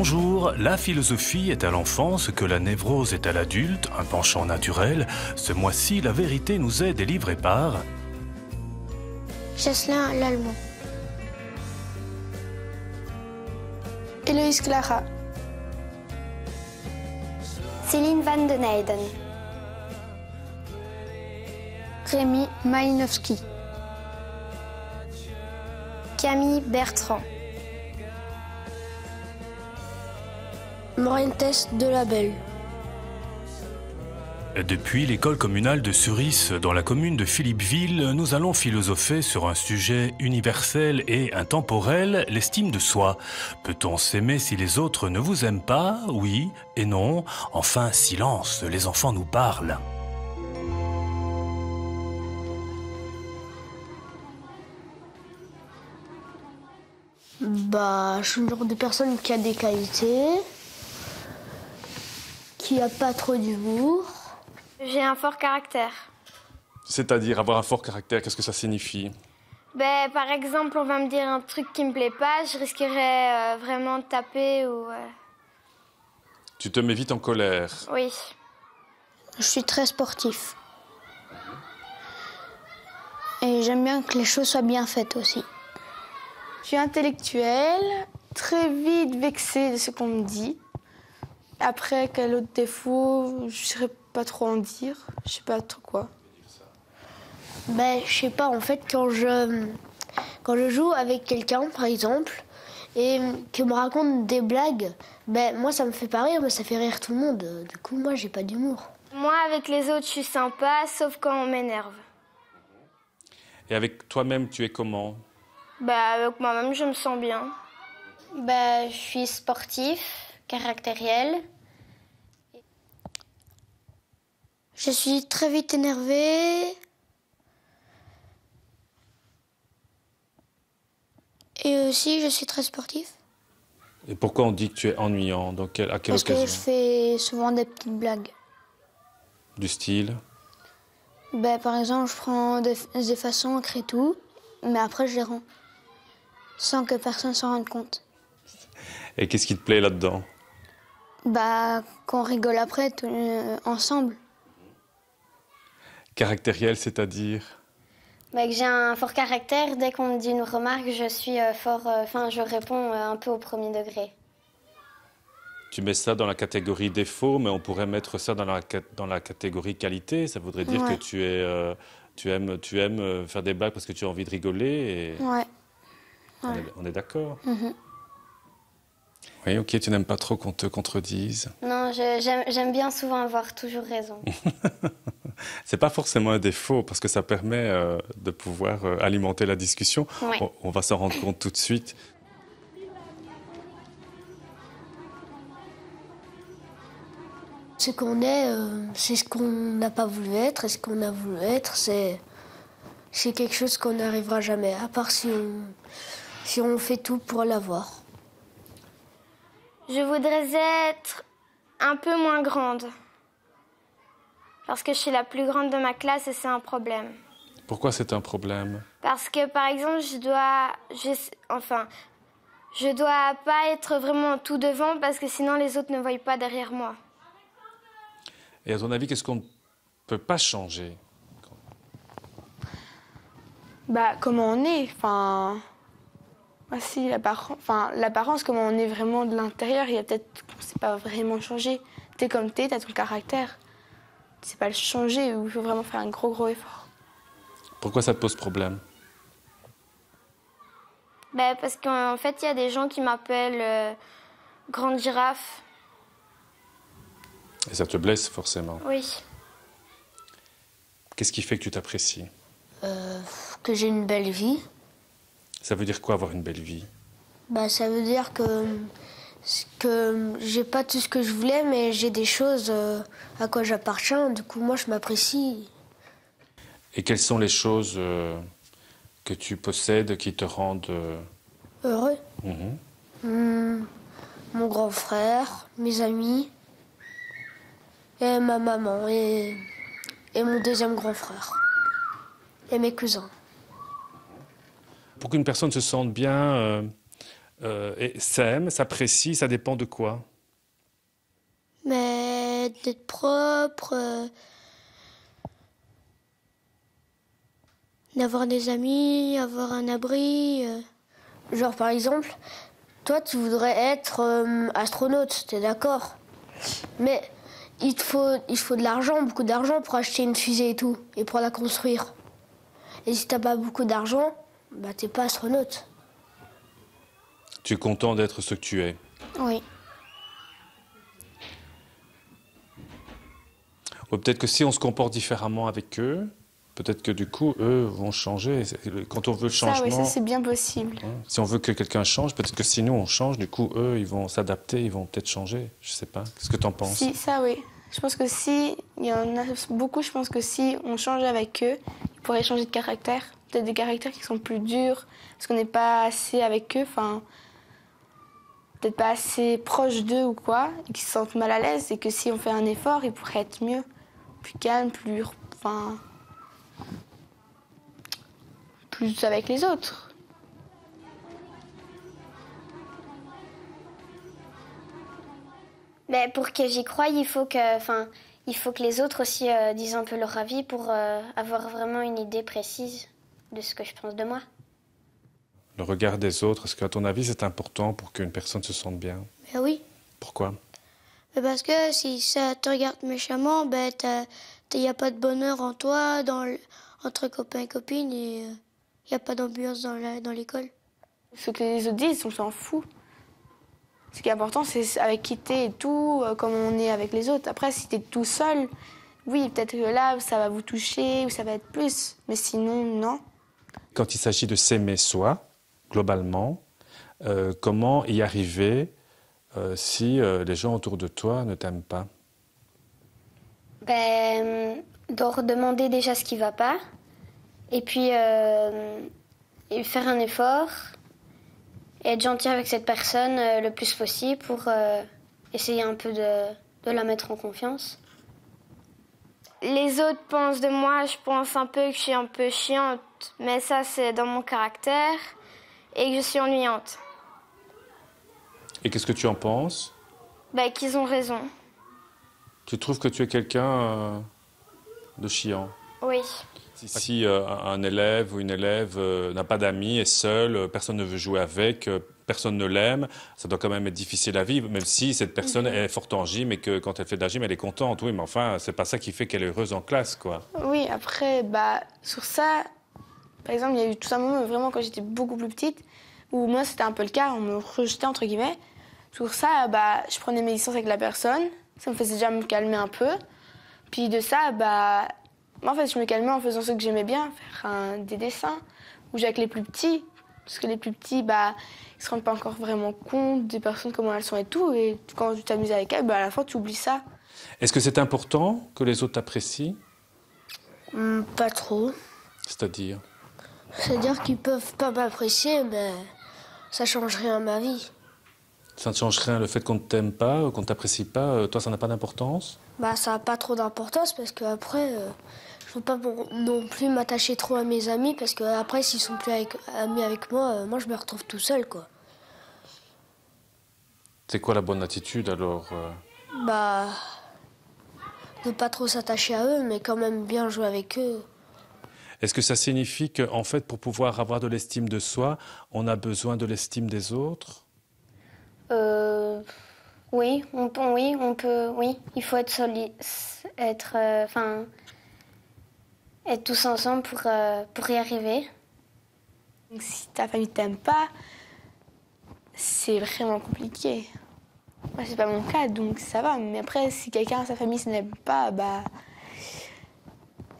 Bonjour, la philosophie est à l'enfant ce que la névrose est à l'adulte, un penchant naturel. Ce mois-ci, la vérité nous est délivrée par... Jocelyn Lallemand. Héloïse Clara. Céline Van den Eyden. Rémi Malinowski. Camille Bertrand. Morientes Delabelle. Depuis l'école communale de Suris, dans la commune de Philippeville, nous allons philosopher sur un sujet universel et intemporel, l'estime de soi. Peut-on s'aimer si les autres ne vous aiment pas? Oui et non. Enfin, silence, les enfants nous parlent. Je suis le genre de personne qui a des qualités, qui a pas trop d'humour. J'ai un fort caractère. C'est-à-dire avoir un fort caractère, qu'est-ce que ça signifie? Par exemple, on va me dire un truc qui me plaît pas, je risquerais vraiment de taper ou... Tu te mets vite en colère. Oui. Je suis très sportif. Et j'aime bien que les choses soient bien faites aussi. Je suis intellectuelle, très vite vexée de ce qu'on me dit. Après, quel autre défaut, je ne saurais pas trop en dire. Je sais pas trop quoi. Je sais pas, en fait, quand je joue avec quelqu'un, par exemple, et qu'il me raconte des blagues, moi, ça me fait pas rire, mais ça fait rire tout le monde. Du coup, moi, j'ai pas d'humour. Moi, avec les autres, je suis sympa, sauf quand on m'énerve. Et avec toi-même, tu es comment? Avec moi-même, je me sens bien. Je suis sportif, caractériel. Je suis très vite énervée. Et aussi, je suis très sportif. Et pourquoi on dit que tu es ennuyant? À quelle Parce occasion? que je fais souvent des petites blagues. Du style? Par exemple, je prends des façons, écrit tout, mais après, je les rends. Sans que personne s'en rende compte. Et qu'est-ce qui te plaît là-dedans? Qu'on rigole après, ensemble. Caractériel, c'est-à-dire? Que j'ai un fort caractère. Dès qu'on me dit une remarque, je suis je réponds un peu au premier degré. Tu mets ça dans la catégorie défaut, mais on pourrait mettre ça dans la catégorie qualité. Ça voudrait dire que tu aimes faire des blagues parce que tu as envie de rigoler. Et... Ouais. On est d'accord. Oui, ok, tu n'aimes pas trop qu'on te contredise. Non, j'aime bien souvent avoir toujours raison. C'est pas forcément un défaut, parce que ça permet de pouvoir alimenter la discussion. Ouais. On va s'en rendre compte tout de suite. Ce qu'on est, c'est ce qu'on n'a pas voulu être, et ce qu'on a voulu être, c'est quelque chose qu'on n'arrivera jamais, à part si on fait tout pour l'avoir. Je voudrais être un peu moins grande. Parce que je suis la plus grande de ma classe et c'est un problème. Pourquoi c'est un problème? Parce que, par exemple, je dois pas être vraiment tout devant parce que sinon les autres ne voient pas derrière moi. Et à ton avis, qu'est-ce qu'on ne peut pas changer? Comment on est, si, l'apparence, comment on est vraiment de l'intérieur, il y a peut-être qu'on ne sait pas vraiment changer. T'es comme t'es, t'as ton caractère. Tu sais pas le changer, ou il faut vraiment faire un gros effort. Pourquoi ça te pose problème? Parce qu'en fait, il y a des gens qui m'appellent grande girafe. Et ça te blesse forcément? Oui. Qu'est-ce qui fait que tu t'apprécies? Que j'ai une belle vie. Ça veut dire quoi, avoir une belle vie? Ça veut dire que j'ai pas tout ce que je voulais, mais j'ai des choses à quoi j'appartiens. Du coup, moi, je m'apprécie. Et quelles sont les choses que tu possèdes qui te rendent... Heureux. Mon grand frère, mes amis, et ma maman, et mon deuxième grand frère, et mes cousins. Pour qu'une personne se sente bien, Et s'aime, s'apprécie, ça dépend de quoi? Mais d'être propre, d'avoir des amis, avoir un abri. Genre par exemple, toi tu voudrais être astronaute, t'es d'accord? Mais il te faut de l'argent, beaucoup d'argent pour acheter une fusée et tout, et pour la construire. Et si t'as pas beaucoup d'argent, bah t'es pas astronaute. Tu es content d'être ce que tu es? Oui. Ou peut-être que si on se comporte différemment avec eux, peut-être que du coup, eux vont changer. Quand on veut le changement... Oui, ça c'est bien possible. Si on veut que quelqu'un change, peut-être que si nous on change, du coup, eux, ils vont s'adapter, ils vont peut-être changer. Je sais pas. Qu'est-ce que tu en penses? Si, ça oui. Je pense que si, il y en a beaucoup, je pense que si on change avec eux, ils pourraient changer de caractère. Peut-être des caractères qui sont plus durs, parce qu'on n'est pas assez avec eux, enfin, peut-être pas assez proche d'eux ou quoi, et qu'ils se sentent mal à l'aise, et que si on fait un effort, ils pourraient être mieux, plus calmes, plus avec les autres. Mais pour que j'y croie, il faut que les autres aussi disent un peu leur avis pour avoir vraiment une idée précise de ce que je pense de moi. Le regard des autres, est-ce qu'à ton avis, c'est important pour qu'une personne se sente bien? Ben oui. Pourquoi? Parce que si ça te regarde méchamment, ben il n'y a pas de bonheur en toi, entre copains et copines, et il n'y a pas d'ambiance dans l'école. Ce que les autres disent, on s'en fout. Ce qui est important, c'est avec qui t'es et tout, comme on est avec les autres. Après, si t'es tout seul, oui, peut-être que là, ça va vous toucher ou ça va être plus. Mais sinon, non. Quand il s'agit de s'aimer soi, globalement, comment y arriver si les gens autour de toi ne t'aiment pas? De redemander déjà ce qui va pas, et puis et faire un effort, et être gentil avec cette personne le plus possible pour essayer un peu de la mettre en confiance. Les autres pensent de moi, je pense un peu que je suis un peu chiante, mais ça c'est dans mon caractère, et que je suis ennuyante. Et qu'est-ce que tu en penses? Qu'ils ont raison. Tu trouves que tu es quelqu'un de chiant? Oui. Si un élève ou une élève n'a pas d'amis, est seul, personne ne veut jouer avec, personne ne l'aime, ça doit quand même être difficile à vivre, même si cette personne est forte en gym et que quand elle fait de la gym, elle est contente. Oui, mais enfin, c'est pas ça qui fait qu'elle est heureuse en classe, quoi. Oui, après, sur ça, par exemple, il y a eu tout un moment, vraiment, quand j'étais beaucoup plus petite, où moi, c'était un peu le cas, on me rejetait, entre guillemets. Sur ça, je prenais mes distances avec la personne, ça me faisait déjà me calmer un peu. Puis de ça, moi, en fait, je me calmais en faisant ce que j'aimais bien, faire des dessins, ou jouer avec les plus petits. Parce que les plus petits, ils se rendent pas encore vraiment compte des personnes, comment elles sont et tout. Et quand tu t'amuses avec elles, à la fin, tu oublies ça. Est-ce que c'est important que les autres t'apprécient? Pas trop. C'est-à-dire? C'est-à-dire qu'ils peuvent pas m'apprécier, mais ça change rien à ma vie. Ça ne change rien, le fait qu'on ne t'aime pas, qu'on ne t'apprécie pas, toi, ça n'a pas d'importance? Ça n'a pas trop d'importance parce qu'après, je veux pas non plus m'attacher trop à mes amis parce qu'après, s'ils sont plus amis avec moi, moi, je me retrouve tout seul, quoi. C'est quoi la bonne attitude, alors? Ne pas trop s'attacher à eux, mais quand même bien jouer avec eux. Est-ce que ça signifie qu'en fait, pour pouvoir avoir de l'estime de soi, on a besoin de l'estime des autres? Oui, il faut être solide, être tous ensemble pour y arriver. Donc, si ta famille t'aime pas, c'est vraiment compliqué. Moi, c'est pas mon cas, donc ça va. Mais après, si quelqu'un, sa famille, ne l'aime pas,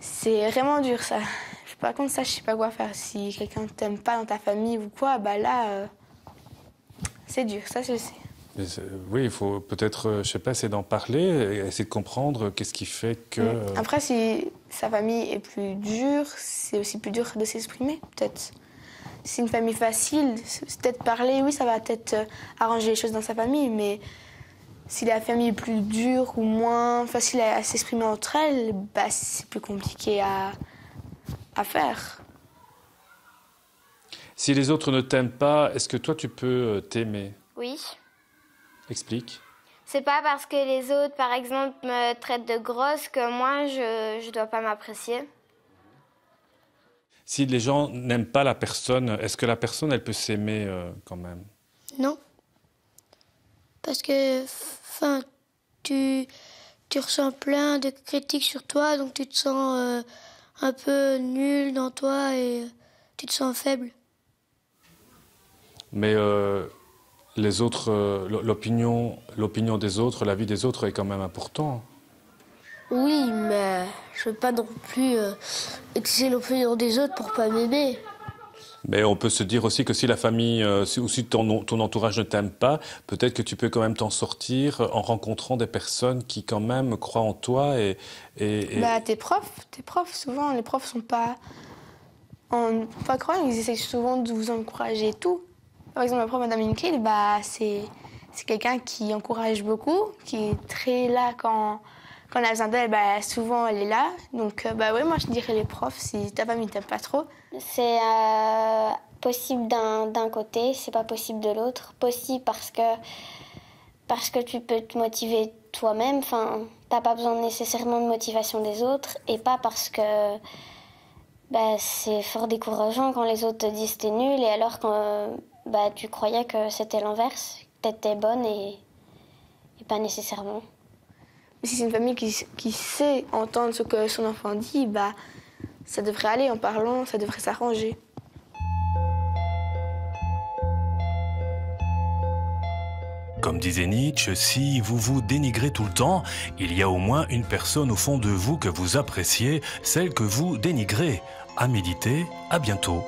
c'est vraiment dur, ça. Par contre, ça, je sais pas quoi faire. Si quelqu'un t'aime pas dans ta famille ou quoi, là, c'est dur, ça, je le sais. Oui, il faut peut-être, je sais pas, essayer d'en parler, essayer de comprendre qu'est-ce qui fait que... Après, si sa famille est plus dure, c'est aussi plus dur de s'exprimer, peut-être. Si c'est une famille facile, c'est peut-être parler, oui, ça va peut-être arranger les choses dans sa famille, mais si la famille est plus dure ou moins facile à s'exprimer entre elles, c'est plus compliqué à faire. Si les autres ne t'aiment pas, est-ce que toi, tu peux t'aimer? Oui. Explique. C'est pas parce que les autres, par exemple, me traitent de grosse que moi, je dois pas m'apprécier. Si les gens n'aiment pas la personne, est-ce que la personne, elle peut s'aimer quand même? Non. Parce que, enfin, tu ressens plein de critiques sur toi, donc tu te sens un peu nul dans toi et tu te sens faible. Mais les autres, l'opinion des autres, l'avis des autres est quand même important. Oui, mais je veux pas non plus utiliser l'opinion des autres pour pas m'aimer. Mais on peut se dire aussi que si la famille ou si ton entourage ne t'aime pas, peut-être que tu peux quand même t'en sortir en rencontrant des personnes qui quand même croient en toi et... Bah, tes profs, souvent, les profs sont pas croyants, ils essaient souvent de vous encourager et tout. Par exemple, ma prof, Madame Inklid, bah, c'est quelqu'un qui encourage beaucoup, qui est très là quand on a besoin d'elle, bah, souvent elle est là. Donc, bah ouais, moi je dirais les profs, si ta famille t'aime pas trop. C'est possible d'un côté, c'est pas possible de l'autre. Possible parce que tu peux te motiver toi-même. Enfin, t'as pas besoin nécessairement de motivation des autres, et pas parce que bah, c'est fort décourageant quand les autres te disent t'es nul, et alors que bah, tu croyais que c'était l'inverse, que t'étais bonne et pas nécessairement. Mais si c'est une famille qui sait entendre ce que son enfant dit, bah, ça devrait aller en parlant, ça devrait s'arranger. Comme disait Nietzsche, si vous vous dénigrez tout le temps, il y a au moins une personne au fond de vous que vous appréciez, celle que vous dénigrez. À méditer, à bientôt.